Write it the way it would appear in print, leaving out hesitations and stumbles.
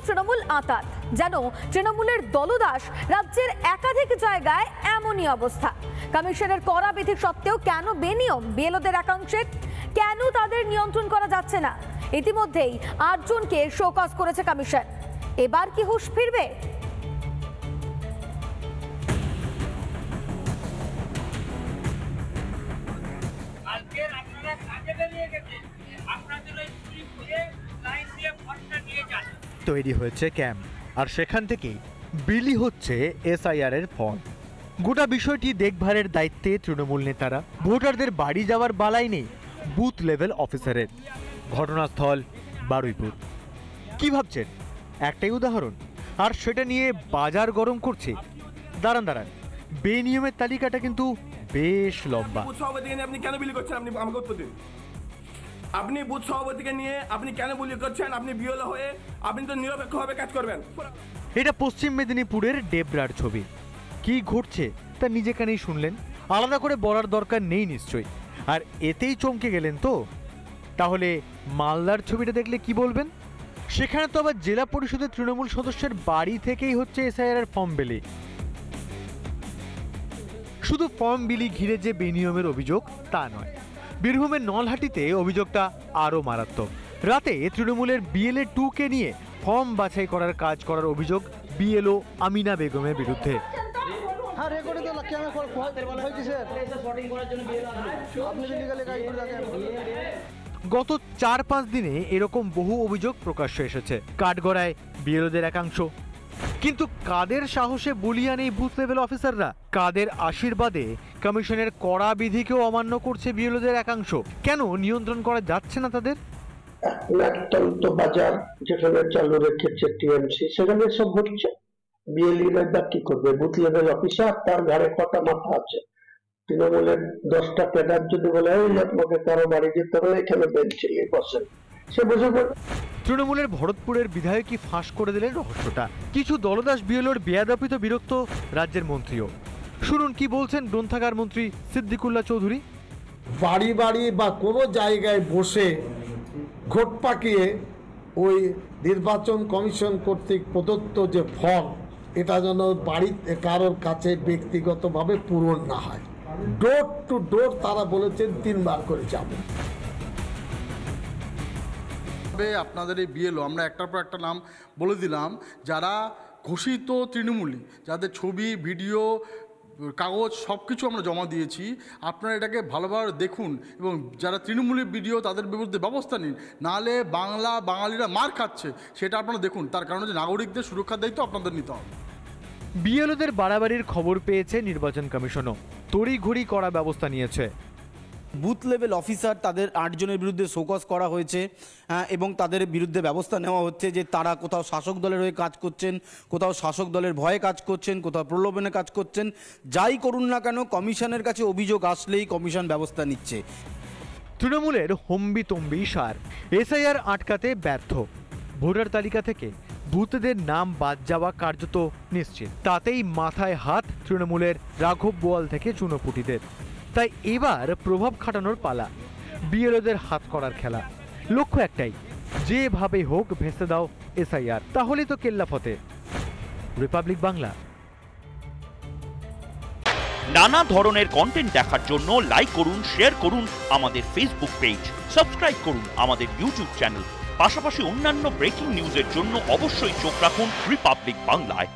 তৃণমূল আঁতাত, যেন তৃণমূলের দলদাস রাজ্যের একাধিক জায়গায় এমনই অবস্থা। কমিশনের কড়া বিধি সত্ত্বেও কেন বেনিয়ম বিএলওদের একাংশের? কেন তাদের নিয়ন্ত্রণ করা যাচ্ছে না? ইতিমধ্যেই ৮ জনকে শোকজ করেছে কমিশন। এবার কি হুঁশ ফিরবে? তৈরি হয়েছে ক্যাম্প, আর সেখান থেকেই বিলি হচ্ছে এসআইআর এর ফর্ম। গোটা বিষয়টি দেখভালের দায়িত্বে তৃণমূল নেতারা। ভোটারদের বাড়ি যাওয়ার বালাই নেই বুথ লেভেল অফিসারের। ঘটনাস্থল বারুইপুর। কি ভাবছেন? একটাই উদাহরণ, আর সেটা নিয়ে বাজার গরম করছে। দাঁড়ান, বেনিয়মের তালিকাটা কিন্তু বেশ লম্বা। আপনি কেন বিলি করছেন? আপনি আমাকে উত্তর দিন। আপনি বুথ সভাপতিকে নিয়ে আপনি কেন বিলি করছেন? আপনি বিওলো হয়ে আপনি তো নিরপেক্ষভাবে কাজ করবেন। এটা পশ্চিম মেদিনীপুরের ডেবরার ছবি। কি ঘটছে তা নিজে কানেই শুনলেন, আলাদা করে বলার দরকার নেই নিশ্চয়ই। আর এতেই চমকে গেলেন তো? তাহলে মালদার ছবিটা দেখলে কি বলবেন? সেখানে তো আবার জেলা পরিষদের তৃণমূল সদস্যের বাড়ি থেকেই হচ্ছে এসআইআর এর ফর্ম বিলি। শুধু ফর্ম বিলি ঘিরে যে বেনিয়মের অভিযোগ তা নয়, বীরভূমের নলহাটিতে অভিযোগটা আরও মারাত্মক। রাতে তৃণমূলের বিএলএ 2কে নিয়ে ফর্ম বাছাই করার কাজ করার অভিযোগ বিএলও আমিনা বেগমের বিরুদ্ধে। গত 4-5 দিনে এরকম বহু অভিযোগ প্রকাশ্যে এসেছে। কাঠগড়ায় বিএলওদের একাংশ, কিন্তু কাদের সাহসে বলিয়ান এই বুথ লেভেল অফিসাররা? কাদের আশীর্বাদে কমিশনের কড়া বিধিকেও অমান্য করছে বিএলওদের একাংশ? কেন নিয়ন্ত্রণ করা যাচ্ছে না তাদের? বাজার যেখানে চালু রেখেছে টিএমসি, সেখানে সব ঘটছে। বিএলইরা কি করবে? বুথ লেভেল অফিসার, তার ঘরে কটা মাথা আছে? তৃণমূলের 10টা ক্যাডার যদি বলে আপনাকে কারো বাড়ি যেতে হবে, এখানে বেঞ্চে বসেন, সে বসে পড়বে। তৃণমূলের ভরতপুরের বিধায়কই ফাঁস করে দিলেন রহস্যটা। কিছু দলদাস বিএলওর বেয়াদপিত বিরক্ত রাজ্যের মন্ত্রীও। শুনুন কি বলছেন গ্রন্থাগার মন্ত্রী সিদ্দিকুল্লাহ চৌধুরী। বাড়ি বাড়ি বা কোনো জায়গায় বসে ঘোট পাকিয়ে ওই নির্বাচন কমিশন কর্তৃক প্রদত্ত যে ফর্ম, এটা যেন বাড়িতে কারোর কাছে ব্যক্তিগতভাবে পূরণ না হয়। ডোর টু ডোর তারা বলেছেন 3 বার করে যাবে। আপনাদের এই বিএলও আমরা একটার পর একটা নাম বলে দিলাম, যারা ঘোষিত তৃণমূলী, যাদের ছবি, ভিডিও, কাগজ সব কিছু আমরা জমা দিয়েছি। আপনারা এটাকে ভালোভাবে দেখুন এবং যারা তৃণমূলী ভিডিও তাদের বিরুদ্ধে ব্যবস্থা নিন, নাহলে বাঙালিরা মার খাচ্ছে সেটা আপনারা দেখুন। তার কারণে যে নাগরিকদের সুরক্ষার দায়িত্ব আপনাদের নিতে হবে। বিএলওদের বাড়াবাড়ির খবর পেয়েছে নির্বাচন কমিশনও, তড়িঘড়ি করা ব্যবস্থা নিয়েছে। বুথ লেভেল অফিসার তাদের 8 জনের বিরুদ্ধে শোকজ করা হয়েছে এবং তাদের বিরুদ্ধে ব্যবস্থা নেওয়া হচ্ছে যে তারা কোথাও শাসক দলের হয়ে কাজ করছেন, কোথাও শাসক দলের ভয়ে কাজ করছেন, কোথাও প্রলোভনে কাজ করছেন। যাই করুন না কেন, কমিশনের কাছে অভিযোগ আসলেই কমিশন ব্যবস্থা নিচ্ছে। তৃণমূলের হম্বিতম্বি সার এসআইআর আটকাতে ব্যর্থ। ভোটার তালিকা থেকে ভূতদের নাম বাদ যাওয়া কার্যত নিশ্চিত। তাতেই মাথায় হাত তৃণমূলের রাঘব বোয়াল থেকে চুনোপুটিদের। তাই এবার প্রভাব খাটানোর পালা, বিএলওদের হাত করার খেলা। লক্ষ্য একটাই, যেভাবে হোক ভেস্তে দাও এসআইআর, তাহলেই তো কেল্লা ফতে। রিপাবলিক বাংলা। নানা ধরনের কন্টেন্ট দেখার জন্য লাইক করুন, শেয়ার করুন আমাদের ফেসবুক পেজ, সাবস্ক্রাইব করুন আমাদের ইউটিউব চ্যানেল। পাশাপাশি অন্যান্য ব্রেকিং নিউজের জন্য অবশ্যই চোখ রাখুন রিপাবলিক বাংলায়।